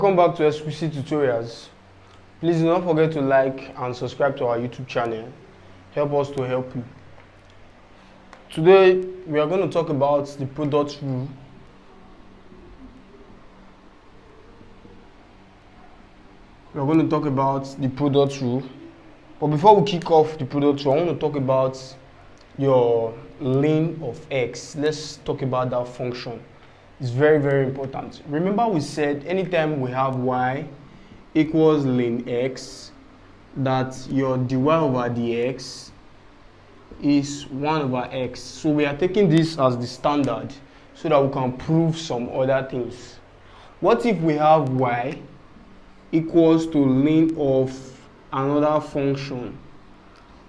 Welcome back to SQC Tutorials. Please do not forget to like and subscribe to our YouTube channel. Help us to help you. Today we are going to talk about the product rule. We are going to talk about the product rule. But before we kick off the product rule, I want to talk about your len of x. Let's talk about that function. It's very, very important. Remember we said anytime we have y equals len x, that your dy over dx is 1 over x. So we are taking this as the standard so that we can prove some other things. What if we have y equals to len of another function?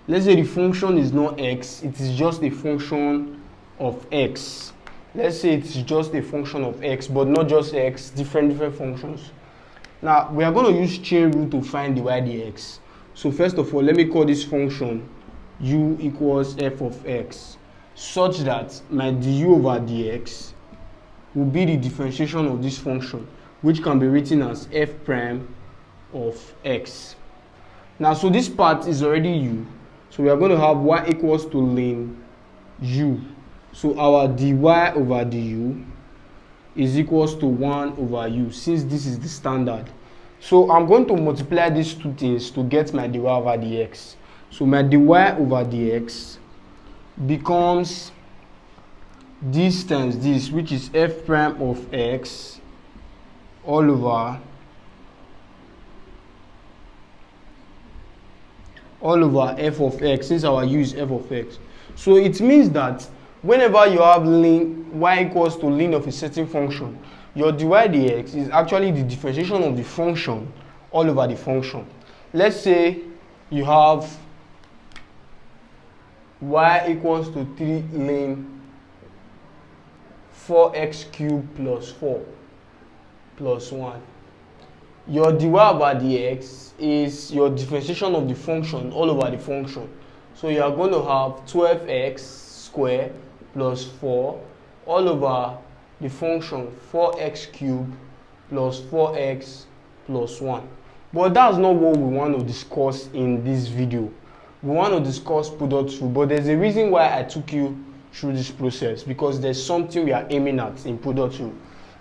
Let's say the function is not x, it is just a function of x. Let's say it's just a function of x, but not just x, different functions. Now, we are going to use chain rule to find dy dx. So first of all, let me call this function u equals f of x, such that my du over dx will be the differentiation of this function, which can be written as f prime of x. Now, so this part is already u. So we are going to have y equals to len u. So our dy over du is equals to 1 over u, since this is the standard. So I'm going to multiply these two things to get my dy over dx. So my dy over dx becomes this times this, which is f prime of x all over f of x, since our u is f of x. So it means that whenever you have len y equals to len of a certain function, your dy dx is actually the differentiation of the function all over the function. Let's say you have y equals to 3 len 4x cubed plus 4 plus 1. Your dy over dx is your differentiation of the function all over the function. So you are going to have 12x squared plus 4 all over the function 4x cubed plus 4x plus 1. But that's not what we want to discuss in this video. We want to discuss product rule, but there's a reason why I took you through this process, because there's something we are aiming at in product rule.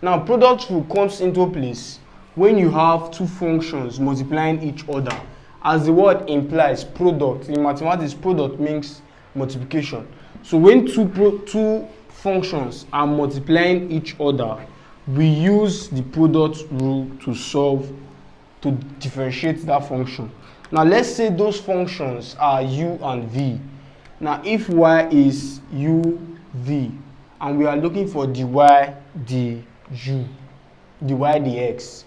Now, product rule comes into place when you have two functions multiplying each other. As the word implies, product. In mathematics, product means multiplication. So when two functions are multiplying each other, we use the product rule to differentiate that function. Now let's say those functions are u and v. Now if y is u, v, and we are looking for dy dx,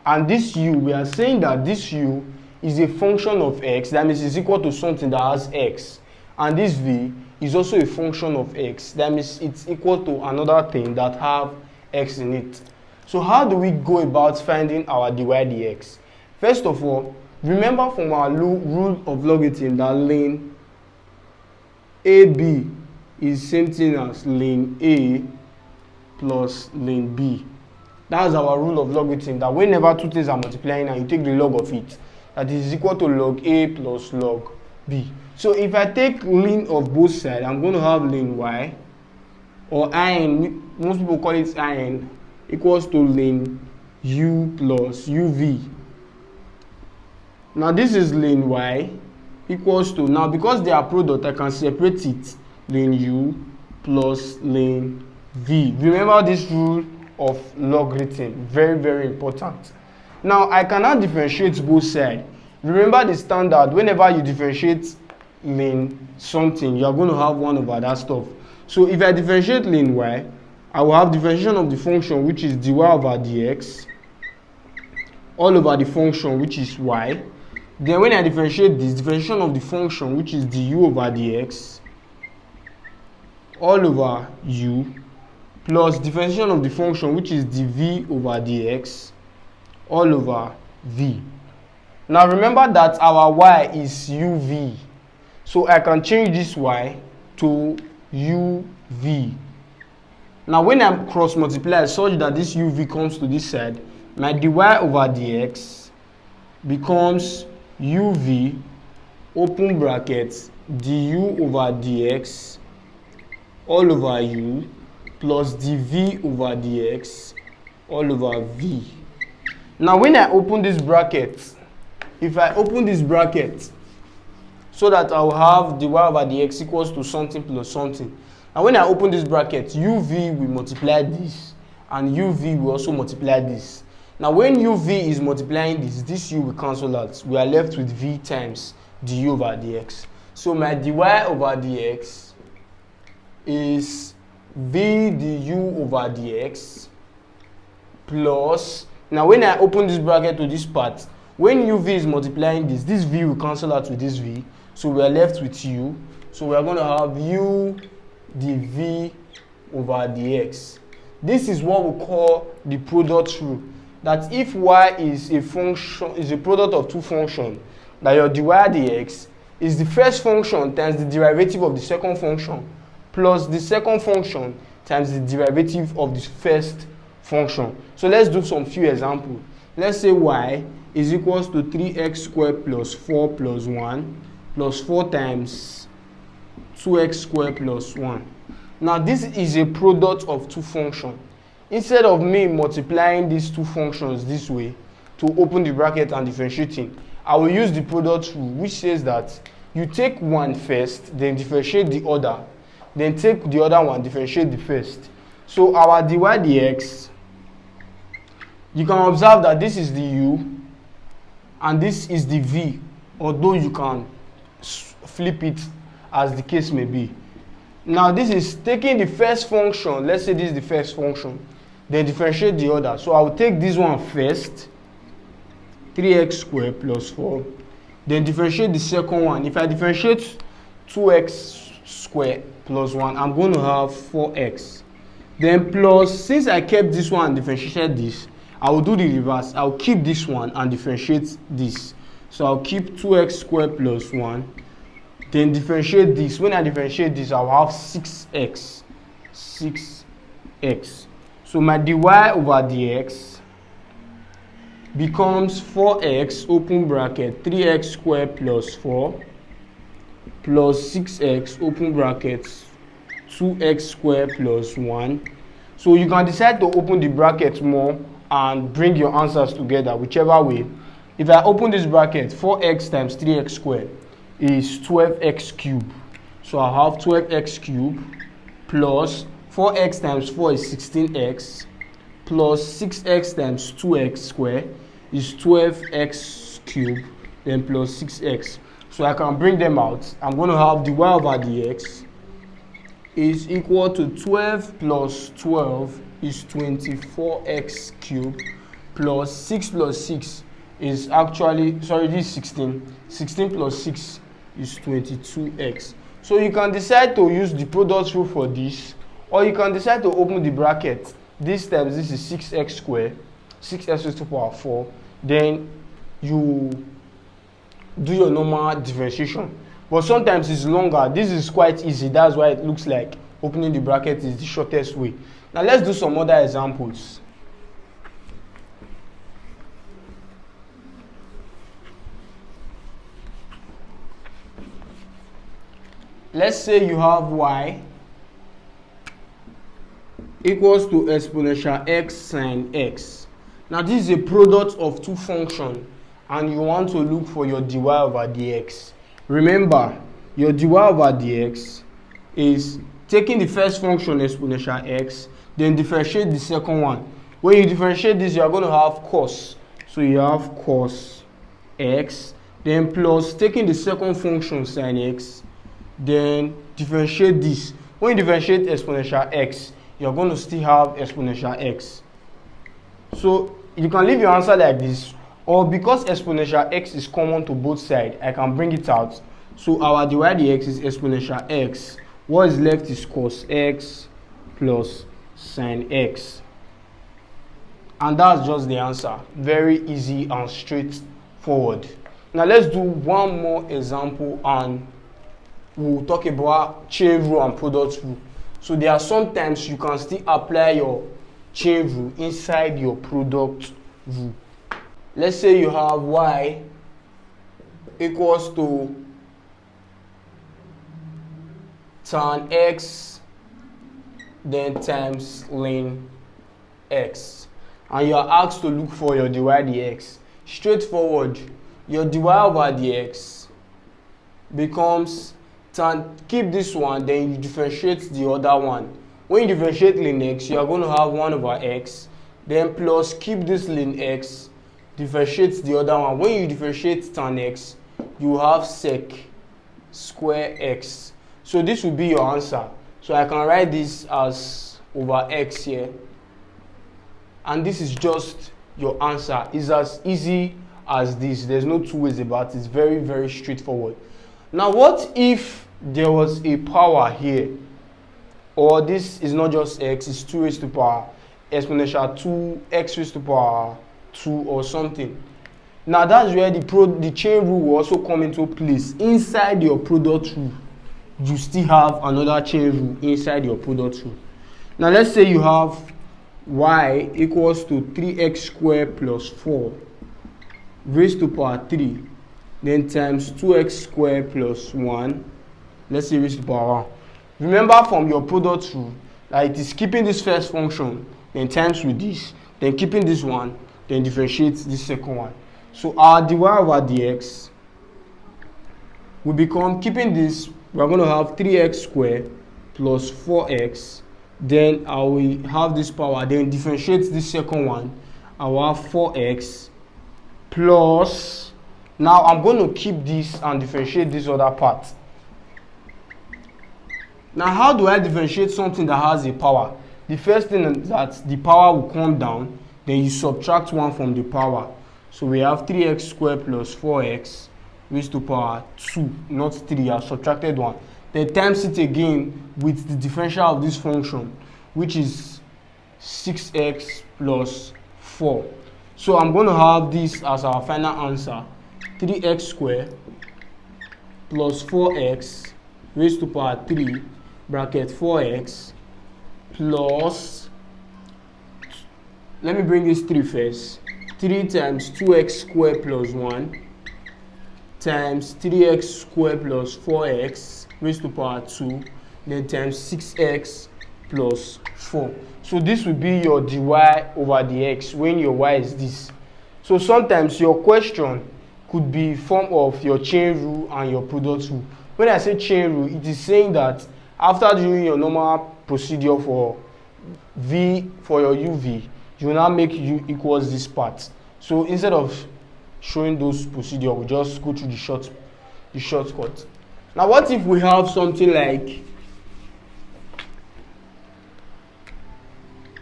and this u, we are saying that this u is a function of x, that means it's equal to something that has x, and this v is also a function of x, that means it's equal to another thing that have x in it. So how do we go about finding our dy dx? First of all, remember from our rule of logarithm that len ab is same thing as len a plus len b. That's our rule of logarithm, that whenever two things are multiplying and you take the log of it, that is equal to log a plus log b. So if I take len of both sides, I'm going to have len y, or in, most people call it in, equals to len u plus uv. Now this is len y equals to, now because they are product, I can separate it, len u plus len v. Remember this rule of logarithm, very, very important. Now I cannot differentiate both sides. Remember the standard, whenever you differentiate len something, you are going to have 1 over that stuff. So if I differentiate len y, I will have differentiation of the function, which is dy over dx, all over the function, which is y. Then when I differentiate this, differentiation of the function, which is du over dx, all over u, plus differentiation of the function, which is dv over dx, all over v. Now remember that our y is uv. So I can change this y to uv. Now when I cross multiply such that this uv comes to this side, my dy over dx becomes uv open bracket du over dx all over u plus dv over dx all over v. Now when I open this bracket, if I open this bracket so that I will have dy over dx equals to something plus something. And when I open this bracket, uv will multiply this and uv will also multiply this. Now when uv is multiplying this u will cancel out. We are left with v times du over dx. So my dy over dx is v du over dx plus, now when I open this bracket to this part, when uv is multiplying this v will cancel out with this v. So we are left with u. So we are going to have u dv over dx. This is what we call the product rule. That if y is a function, is a product of two functions, that your dy dx is the first function times the derivative of the second function plus the second function times the derivative of the first function. So let's do some few examples. Let's say y is equals to 3x squared plus 4 plus 1 plus 4 times 2x squared plus 1. Now this is a product of two functions. Instead of me multiplying these two functions this way to open the bracket and differentiating, I will use the product rule, which says that you take one first, then differentiate the other, then take the other one, differentiate the first. So our dy dx, you can observe that this is the u and this is the v, although you can flip it as the case may be. Now this is taking the first function, let's say this is the first function, then differentiate the other. So I will take this one first, 3x squared plus 4, then differentiate the second one. If I differentiate 2x squared plus 1, I'm going to have 4x. Then plus, since I kept this one and differentiated this, I will do the reverse. I'll keep this one and differentiate this. So I'll keep 2x squared plus 1, then differentiate this. When I differentiate this, I'll have 6x. 6x. So my dy over dx becomes 4x open bracket 3x squared plus 4 plus 6x open bracket 2x squared plus 1. So you can decide to open the bracket more and bring your answers together, whichever way. If I open this bracket, 4x times 3x squared is 12x cubed. So I have 12x cubed plus 4x times 4 is 16x plus 6x times 2x squared is 12x cubed, then plus 6x. So I can bring them out. I'm going to have dy over dx is equal to 12 plus 12 is 24x cubed plus 6 plus 6 is actually, sorry, this is 16. 16 plus 6 is 22x. So you can decide to use the product rule for this, or you can decide to open the bracket. This times this is 6x squared, 6x raised to the power 4. Then you do your normal differentiation. But sometimes it's longer. This is quite easy. That's why it looks like opening the bracket is the shortest way. Now let's do some other examples. Let's say you have y equals to exponential x sine x. Now this is a product of two functions and you want to look for your dy over dx. Remember, your dy over dx is taking the first function exponential x, then differentiate the second one. When you differentiate this, you are going to have cos. So you have cos x, then plus taking the second function sin x, then differentiate this. When you differentiate exponential x, you are going to still have exponential x. So you can leave your answer like this, or because exponential x is common to both sides, I can bring it out. So our dy dx is exponential x. What is left is cos x plus sin x. And that's just the answer. Very easy and straightforward. Now let's do one more example and we'll talk about chain rule and product rule. So there are sometimes you can still apply your chain rule inside your product rule. Let's say you have y equals to tan x then times ln x, and you are asked to look for your dy dx. Straightforward, your dy over dx becomes tan, keep this one, then you differentiate the other one. When you differentiate ln x, you are going to have 1 over x, then plus keep this ln x, differentiate the other one. When you differentiate tan x, you have sec square x. So this will be your answer. So I can write this as over x here, and this is just your answer. It's as easy as this. There's no two ways about it. It's very, very straightforward. Now what if there was a power here, or this is not just x, it's 2 raised to power exponential 2 x raised to power 2 or something. Now that's where the chain rule will also come into place. Inside your product rule, you still have another chain rule inside your product rule. Now let's say you have y equals to 3x squared plus 4 raised to power 3, then times 2x squared plus 1, let's say raised to power 1. Remember from your product rule that it is keeping this first function, then times with this, then keeping this one, then differentiate this second one. So our dy over dx will become, keeping this, we are going to have 3x squared plus 4x, then I will have this power, then differentiate this second one, I will have 4x plus, now I'm going to keep this and differentiate this other part. Now how do I differentiate something that has a power? The first thing is that the power will come down, then you subtract 1 from the power. So we have 3x squared plus 4x raised to power 2, not 3, I subtracted 1. Then times it again with the differential of this function, which is 6x plus 4. So I'm going to have this as our final answer, 3x squared plus 4x raised to power 3 bracket 4x plus, let me bring this 3 first, 3 times 2x squared plus 1 times 3x squared plus 4x raised to power 2, then times 6x plus 4. So this will be your dy over dx when your y is this. So sometimes your question could be form of your chain rule and your product rule. When I say chain rule, it is saying that after doing your normal procedure for v for your uv, you will now make u equals this part. So instead of showing those procedure, we just go through the shortcut. Now what if we have something like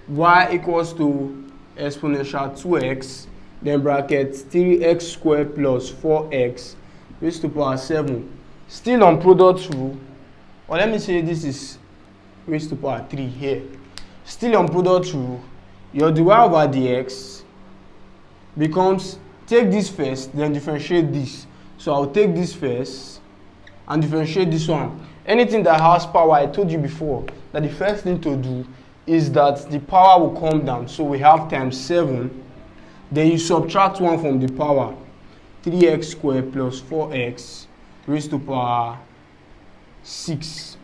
y equals to exponential 2x, then bracket 3x squared plus 4x raised to power 7. Still on product rule, or let me say this is raised to power 3 here. Still on product rule, your dy over dx becomes, take this first, then differentiate this. So I'll take this first and differentiate this one. Anything that has power, I told you before that the first thing to do is that the power will come down. So we have times 7, then you subtract 1 from the power, 3x squared plus 4x raised to power 6.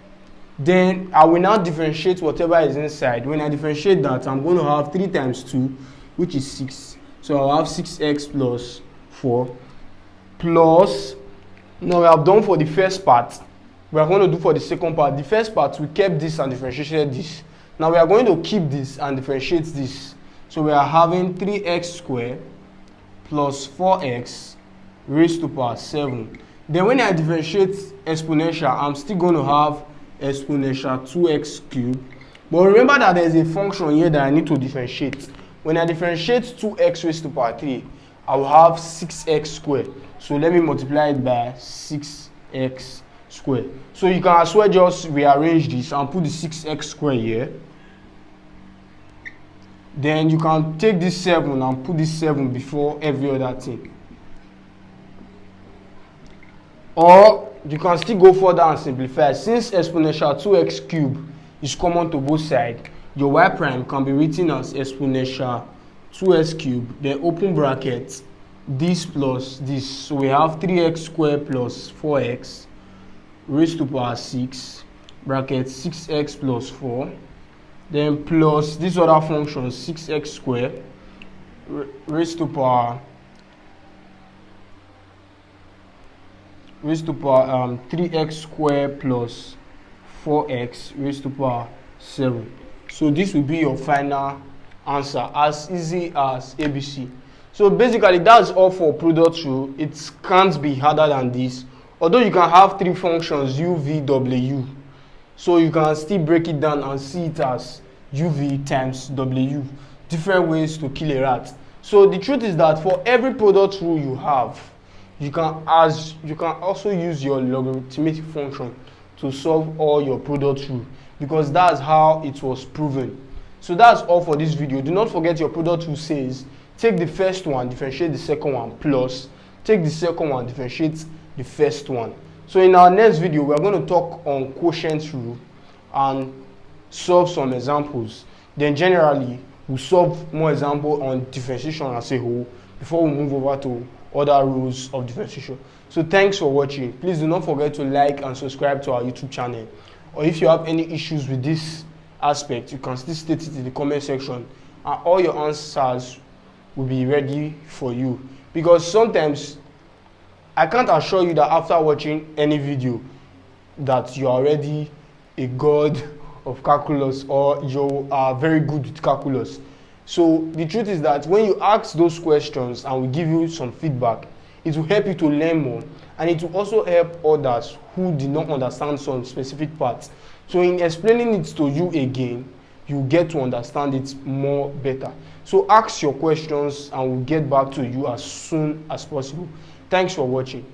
Then I will now differentiate whatever is inside. When I differentiate that, I'm going to have 3 times 2, which is 6. So I'll have 6x plus 4 plus, now we have done for the first part, we are going to do for the second part. The first part, we kept this and differentiated this. Now we are going to keep this and differentiate this. So we are having 3x squared plus 4x raised to power 7. Then when I differentiate exponential, I'm still going to have exponential 2x cubed. But remember that there is a function here that I need to differentiate. When I differentiate 2x raised to power 3, I will have 6x squared. So let me multiply it by 6x squared. So you can as well just rearrange this and put the 6x squared here. Then you can take this 7 and put this 7 before every other thing. Or you can still go further and simplify. Since exponential 2x cubed is common to both sides, your y prime can be written as exponential 2x cubed, then open bracket, this plus this. So we have 3x squared plus 4x raised to power 6, bracket 6x plus 4, then plus this other function 6x squared raised to power 3x squared plus 4x raised to power 7. So this will be your final answer, as easy as ABC. So basically that's all for product rule. It can't be harder than this, although you can have three functions u, v, w, so you can still break it down and see it as uv times w, different ways to kill a rat. So the truth is that for every product rule you have, you can also use your logarithmic function to solve all your product rule, because that's how it was proven. So that's all for this video. Do not forget your product rule says take the first one, differentiate the second one, plus take the second one, differentiate the first one. So in our next video, we are going to talk on quotient rule and solve some examples. Then generally, we'll solve more examples on differentiation as a whole before we move over to other rules of differentiation. So thanks for watching. Please do not forget to like and subscribe to our YouTube channel. Or if you have any issues with this aspect, you can still state it in the comment section, and all your answers will be ready for you. Because sometimes I can't assure you that after watching any video that you are already a god of calculus or you are very good with calculus. So the truth is that when you ask those questions and we give you some feedback, it will help you to learn more, and it will also help others who did not understand some specific parts. So in explaining it to you again, you get to understand it more better. So ask your questions and we'll get back to you as soon as possible. Thanks for watching.